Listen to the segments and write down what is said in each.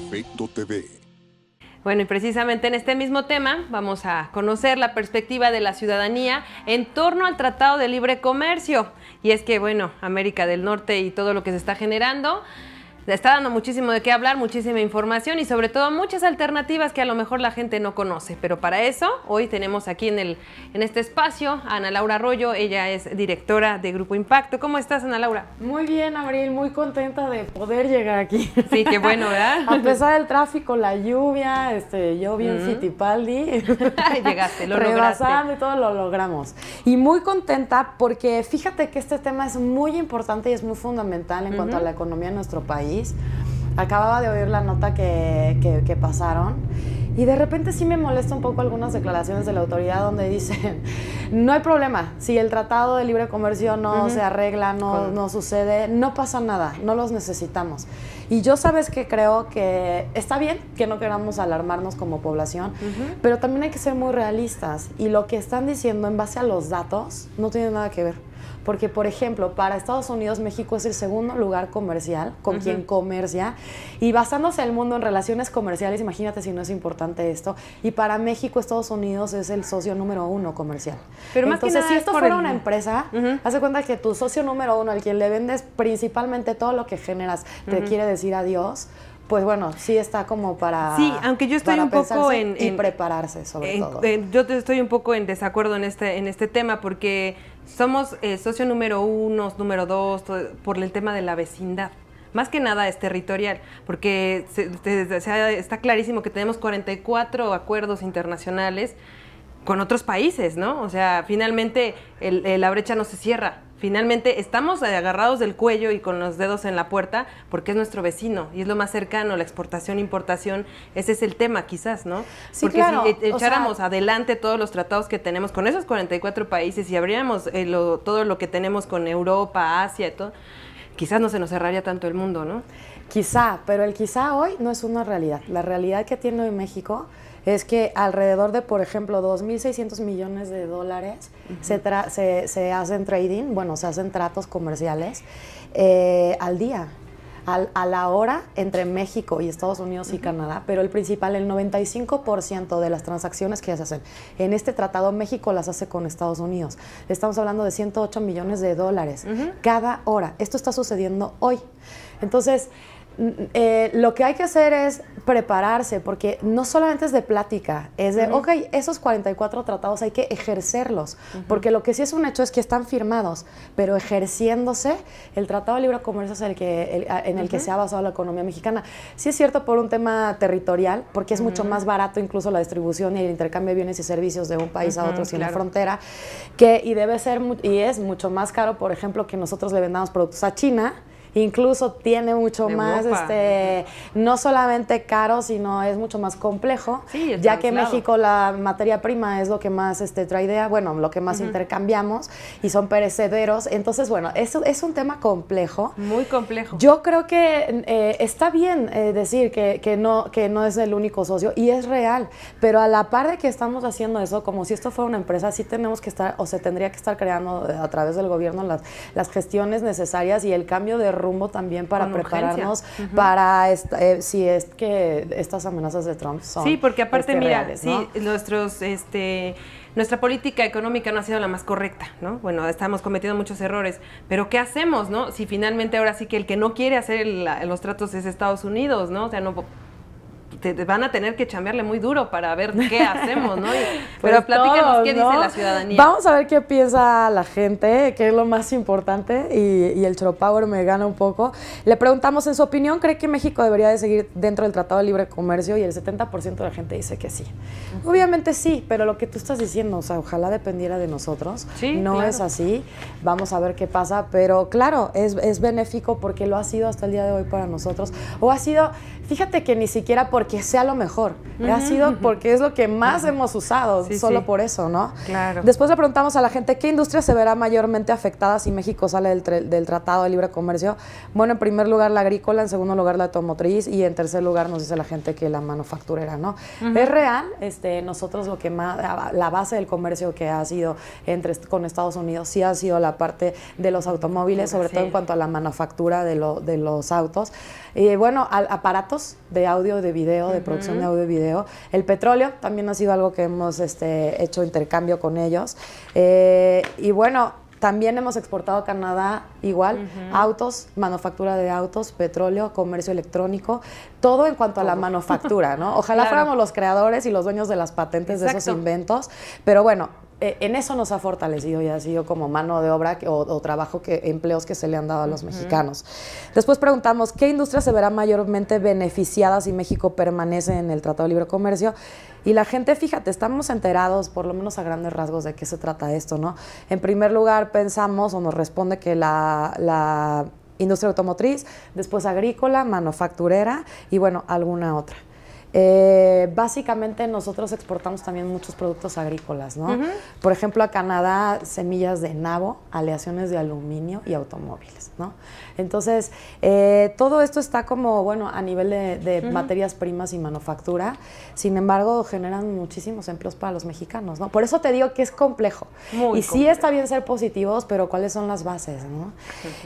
Efecto TV. Bueno, y precisamente en este mismo tema vamos a conocer la perspectiva de la ciudadanía en torno al Tratado de Libre Comercio. Y es que, bueno, América del Norte y todo lo que se está generando está dando muchísimo de qué hablar, muchísima información y sobre todo muchas alternativas que a lo mejor la gente no conoce. Pero para eso, hoy tenemos aquí en este espacio a Ana Laura Arroyo. Ella es directora de Grupo Impacto. ¿Cómo estás, Ana Laura? Muy bien, Abril, muy contenta de poder llegar aquí. Sí, qué bueno, ¿verdad? A pesar del tráfico, la lluvia, yo vi en Fittipaldi. Llegaste, lo rebasando lograste. y todo lo logramos. Y muy contenta porque fíjate que este tema es muy importante y es muy fundamental en cuanto a la economía de nuestro país. Acababa de oír la nota que pasaron y de repente sí me molesta un poco algunas declaraciones de la autoridad donde dicen no hay problema, si el tratado de libre comercio no se arregla, no sucede, no pasa nada, no los necesitamos. Y yo sabes que creo que está bien que no queramos alarmarnos como población, pero también hay que ser muy realistas y lo que están diciendo en base a los datos no tiene nada que ver. Porque, por ejemplo, para Estados Unidos, México es el segundo lugar comercial con quien comercia. Y basándose el mundo en relaciones comerciales, imagínate si no es importante esto. Y para México, Estados Unidos es el socio número 1 comercial. Pero entonces, más que nada si esto es fuera por una empresa, haz de cuenta que tu socio número 1, al quien le vendes principalmente todo lo que generas, te quiere decir adiós. Pues bueno, sí está como para... Sí, aunque yo estoy un poco y prepararse, sobre todo. Yo estoy un poco en desacuerdo en este tema porque somos socio número 1, número 2, por el tema de la vecindad. Más que nada es territorial, porque está clarísimo que tenemos 44 acuerdos internacionales con otros países, ¿no? O sea, finalmente la brecha no se cierra. Finalmente estamos agarrados del cuello y con los dedos en la puerta porque es nuestro vecino y es lo más cercano, la exportación, importación, ese es el tema quizás, ¿no? Sí, porque claro. Si echáramos adelante todos los tratados que tenemos con esos 44 países y abriéramos todo lo que tenemos con Europa, Asia y todo, quizás no se nos cerraría tanto el mundo, ¿no? Quizá, pero el quizá hoy no es una realidad. La realidad que tiene hoy México es que alrededor de, por ejemplo, 2.600 millones de dólares se hacen trading, bueno, se hacen tratos comerciales al día, a la hora entre México y Estados Unidos y Canadá, pero el principal, el 95% de las transacciones que se hacen en este tratado, México las hace con Estados Unidos. Estamos hablando de 108 millones de dólares cada hora. Esto está sucediendo hoy. Entonces, lo que hay que hacer es prepararse, porque no solamente es de plática, es de, ok, esos 44 tratados hay que ejercerlos, porque lo que sí es un hecho es que están firmados, pero ejerciéndose, el Tratado de Libre Comercio es en el que se ha basado la economía mexicana. Sí es cierto por un tema territorial, porque es mucho más barato incluso la distribución y el intercambio de bienes y servicios de un país a otro sin la frontera, y es mucho más caro, por ejemplo, que nosotros le vendamos productos a China. Incluso tiene mucho más, no solamente caro, sino es mucho más complejo, ya que México la materia prima es lo que más tradea, bueno, lo que más intercambiamos y son perecederos. Entonces, bueno, eso es un tema complejo. Muy complejo. Yo creo que está bien decir que no es el único socio y es real, pero a la par de que estamos haciendo eso, como si esto fuera una empresa, sí tenemos que estar, o se tendría que estar creando a través del gobierno las gestiones necesarias y el cambio de rumbo también para prepararnos para si es que estas amenazas de Trump son porque aparte mira, reales, ¿no? Nuestra política económica no ha sido la más correcta, ¿no? Bueno, estamos cometiendo muchos errores, pero ¿qué hacemos, no? Si finalmente ahora sí que el que no quiere hacer los tratos es Estados Unidos, ¿no? O sea, no van a tener que chambearle muy duro para ver qué hacemos, ¿no? Pero platícanos qué dice la ciudadanía. Vamos a ver qué piensa la gente, que es lo más importante, y el Choropower me gana un poco. Le preguntamos, en su opinión, ¿cree que México debería de seguir dentro del Tratado de Libre Comercio? Y el 70% de la gente dice que sí. Obviamente sí, pero lo que tú estás diciendo, o sea, ojalá dependiera de nosotros. Sí, no claro. es así. Vamos a ver qué pasa, pero claro, es benéfico porque lo ha sido hasta el día de hoy para nosotros. O ha sido, fíjate que ni siquiera porque porque sea lo mejor, ha sido porque es lo que más hemos usado, solo por eso, ¿no? Claro. Después le preguntamos a la gente, ¿qué industria se verá mayormente afectada si México sale del Tratado de Libre Comercio? Bueno, en primer lugar la agrícola, en segundo lugar la automotriz y en tercer lugar nos dice la gente que la manufacturera, ¿no? Es real, nosotros lo que más, la base del comercio que ha sido con Estados Unidos sí ha sido la parte de los automóviles, sobre todo en cuanto a la manufactura de los autos. Bueno, aparatos de audio, de video, de producción de audio y video. El petróleo también ha sido algo que hemos hecho intercambio con ellos. Y bueno, también hemos exportado a Canadá igual, autos, manufactura de autos, petróleo, comercio electrónico, todo en cuanto a la manufactura, ¿no? Ojalá fuéramos los creadores y los dueños de las patentes de esos inventos, pero bueno, en eso nos ha fortalecido y ha sido como mano de obra o trabajo, empleos que se le han dado a los mexicanos. Después preguntamos, ¿qué industria se verá mayormente beneficiada si México permanece en el Tratado de Libre Comercio? Y la gente, fíjate, estamos enterados, por lo menos a grandes rasgos, de qué se trata esto, ¿no? En primer lugar, pensamos o nos responde que la industria automotriz, después agrícola, manufacturera y, bueno, alguna otra. Básicamente nosotros exportamos también muchos productos agrícolas, ¿no? Por ejemplo, a Canadá, semillas de nabo, aleaciones de aluminio y automóviles, ¿no? Entonces, todo esto está como, bueno, a nivel de materias primas y manufactura. Sin embargo, generan muchísimos empleos para los mexicanos, ¿no? Por eso te digo que es complejo. Muy complejo. Sí está bien ser positivos, pero ¿cuáles son las bases, no?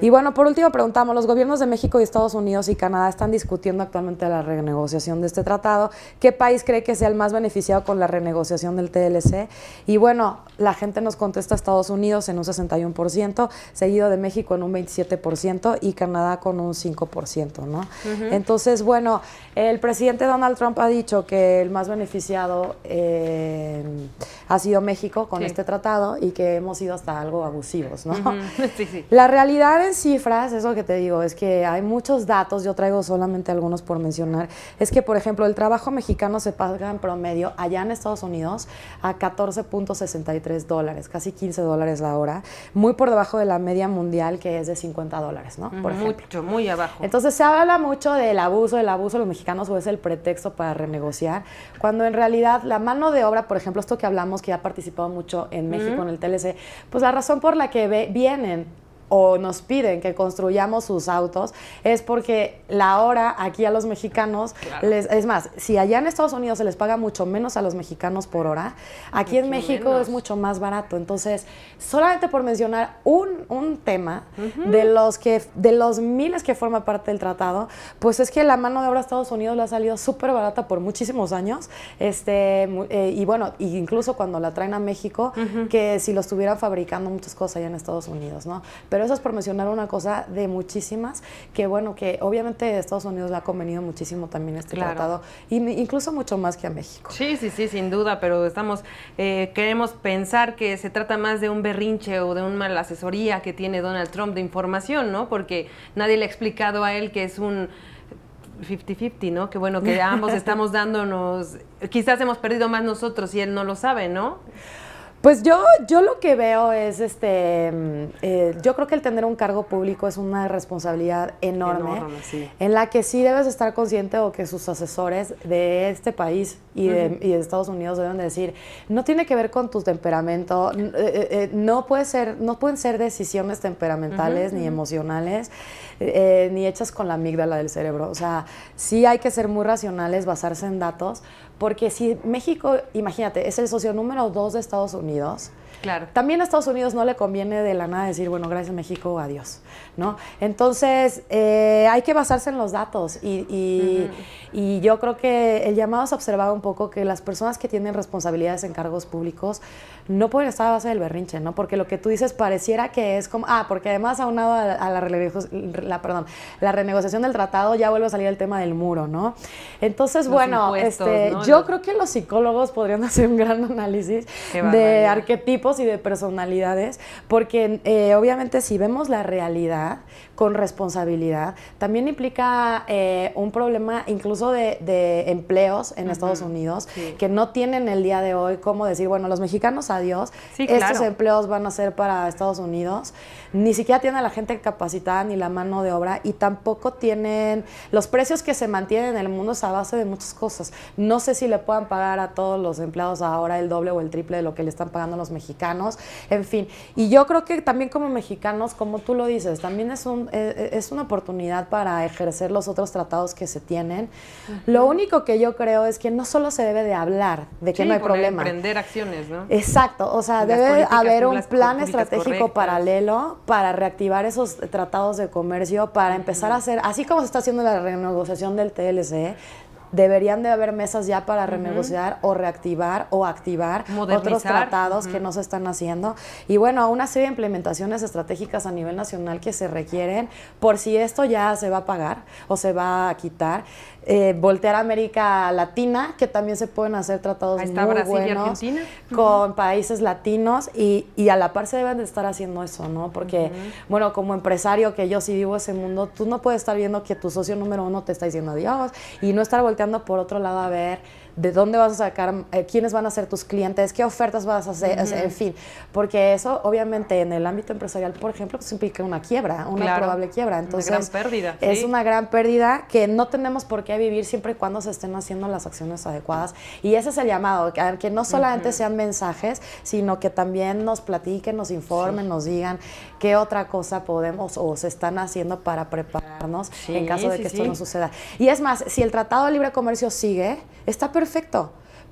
Y bueno, por último preguntamos, los gobiernos de México y Estados Unidos y Canadá están discutiendo actualmente la renegociación de este tratado. ¿Qué país cree que sea el más beneficiado con la renegociación del TLC? Y bueno, la gente nos contesta Estados Unidos en un 61%, seguido de México en un 27% y Canadá con un 5%, ¿no? Entonces, bueno, el presidente Donald Trump ha dicho que el más beneficiado ha sido México con este tratado y que hemos sido hasta algo abusivos, ¿no? La realidad en cifras, eso que te digo, es que hay muchos datos, yo traigo solamente algunos por mencionar, es que, por ejemplo, el trabajo mexicano se paga en promedio allá en Estados Unidos a $14.63, casi $15 la hora, muy por debajo de la media mundial que es de $50, ¿no? Por ejemplo. Mucho, muy abajo. Entonces se habla mucho del abuso de los mexicanos o es el pretexto para renegociar, cuando en realidad la mano de obra, por ejemplo, esto que hablamos que ha participado mucho en México en el TLC, pues la razón por la que vienen o nos piden que construyamos sus autos es porque la hora aquí a los mexicanos, es más, si allá en Estados Unidos se les paga mucho menos a los mexicanos por hora, aquí en México es mucho más barato. Entonces, solamente por mencionar un tema de los miles que forma parte del tratado, pues es que la mano de obra a Estados Unidos le ha salido súper barata por muchísimos años, y bueno, incluso cuando la traen a México, que si lo estuvieran fabricando muchas cosas allá en Estados Unidos, ¿no? Pero eso es por mencionar una cosa de muchísimas, que bueno, que obviamente a Estados Unidos le ha convenido muchísimo también este tratado, y incluso mucho más que a México. Sí, sin duda, pero queremos pensar que se trata más de un berrinche o de una mala asesoría que tiene Donald Trump de información, ¿no? Porque nadie le ha explicado a él que es un 50-50, ¿no? Que bueno, que ambos estamos dándonos, quizás hemos perdido más nosotros y él no lo sabe, ¿no? Pues yo lo que veo es, yo creo que el tener un cargo público es una responsabilidad enorme en la que sí debes estar consciente o que sus asesores de este país y de Estados Unidos deben decir, no tiene que ver con tu temperamento, no pueden ser decisiones temperamentales ni emocionales, ni hechas con la amígdala del cerebro. O sea, sí hay que ser muy racionales, basarse en datos, porque si México, imagínate, es el socio número 2 de Estados Unidos, claro, también a Estados Unidos no le conviene de la nada decir, bueno, gracias México, adiós, ¿no? Entonces, hay que basarse en los datos y yo creo que el llamado es observar un poco que las personas que tienen responsabilidades en cargos públicos no pueden estar a base del berrinche, ¿no? Porque lo que tú dices pareciera que es como, porque además aunado a la renegociación del tratado ya vuelve a salir el tema del muro, ¿no? Entonces, bueno, ¿no? Yo creo que los psicólogos podrían hacer un gran análisis de arquetipos estereotipos y de personalidades, porque obviamente si vemos la realidad con responsabilidad, también implica un problema incluso de empleos en Estados Unidos, que no tienen el día de hoy cómo decir, bueno, los mexicanos adiós, estos empleos van a ser para Estados Unidos, ni siquiera tienen a la gente capacitada ni la mano de obra, y tampoco tienen los precios que se mantienen en el mundo a base de muchas cosas. No sé si le puedan pagar a todos los empleados ahora el doble o el triple de lo que le están pagando los mexicanos, en fin. Y yo creo que también como mexicanos, como tú lo dices, también es una oportunidad para ejercer los otros tratados que se tienen. Lo único que yo creo es que no solo se debe de hablar de que no hay problema. Emprender acciones, ¿no? Exacto, o sea, debe haber un plan estratégico paralelo para reactivar esos tratados de comercio, para empezar a hacer, así como se está haciendo la renegociación del TLC, deberían de haber mesas ya para renegociar o reactivar o activar otros tratados que no se están haciendo. Y bueno, una serie de implementaciones estratégicas a nivel nacional que se requieren por si esto ya se va a pagar o se va a quitar. Voltear a América Latina, que también se pueden hacer tratados muy Brasil buenos y Argentina. Con países latinos, y a la par se deben de estar haciendo eso, ¿no? Porque, bueno, como empresario, que yo sí vivo ese mundo, tú no puedes estar viendo que tu socio número uno te está diciendo adiós y no estar volteando por otro lado a ver de dónde vas a sacar, quiénes van a ser tus clientes, qué ofertas vas a hacer, en fin, porque eso obviamente en el ámbito empresarial, por ejemplo, pues implica una quiebra, una probable quiebra. Entonces, una gran pérdida. Es una gran pérdida que no tenemos por qué vivir siempre y cuando se estén haciendo las acciones adecuadas. Y ese es el llamado, que no solamente sean mensajes, sino que también nos platiquen, nos informen, nos digan qué otra cosa podemos o se están haciendo para prepararnos en caso de que esto no suceda. Y es más, si el Tratado de Libre Comercio sigue, está perfecto.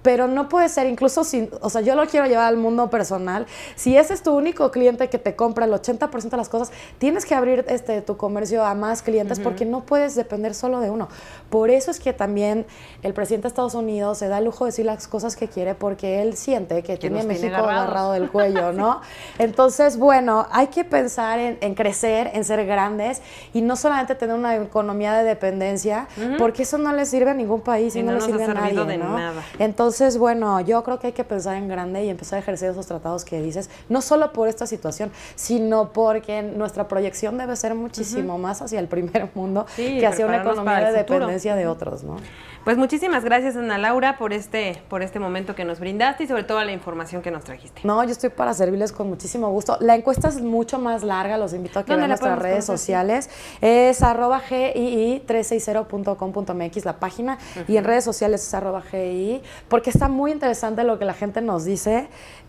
Pero no puede ser, incluso si, o sea, yo lo quiero llevar al mundo personal, si ese es tu único cliente que te compra el 80% de las cosas, tienes que abrir tu comercio a más clientes porque no puedes depender solo de uno. Por eso es que también el presidente de Estados Unidos se da el lujo de decir las cosas que quiere, porque él siente que tiene a México agarrado del cuello, ¿no? Entonces, bueno, hay que pensar en crecer, en ser grandes y no solamente tener una economía de dependencia, porque eso no le sirve a ningún país y no le sirve a nadie, ¿no? Entonces, bueno, yo creo que hay que pensar en grande y empezar a ejercer esos tratados que dices, no solo por esta situación, sino porque nuestra proyección debe ser muchísimo más hacia el primer mundo que hacia una economía de dependencia de otros, ¿no? Pues muchísimas gracias, Ana Laura, por este momento que nos brindaste y sobre todo la información que nos trajiste. No, yo estoy para servirles con muchísimo gusto. La encuesta es mucho más larga, los invito a que vean nuestras redes sociales. Es @gii360.com.mx la página y en redes sociales es @gii, porque está muy interesante lo que la gente nos dice,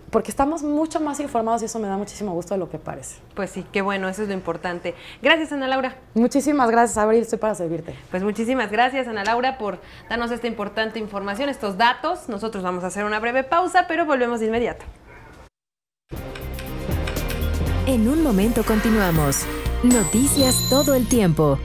porque estamos mucho más informados y eso me da muchísimo gusto de lo que parece. Pues sí, qué bueno, eso es lo importante. Gracias, Ana Laura. Muchísimas gracias, Abril, estoy para servirte. Pues muchísimas gracias, Ana Laura, por darnos esta importante información, estos datos. Nosotros vamos a hacer una breve pausa, pero volvemos de inmediato. En un momento continuamos. Noticias todo el tiempo.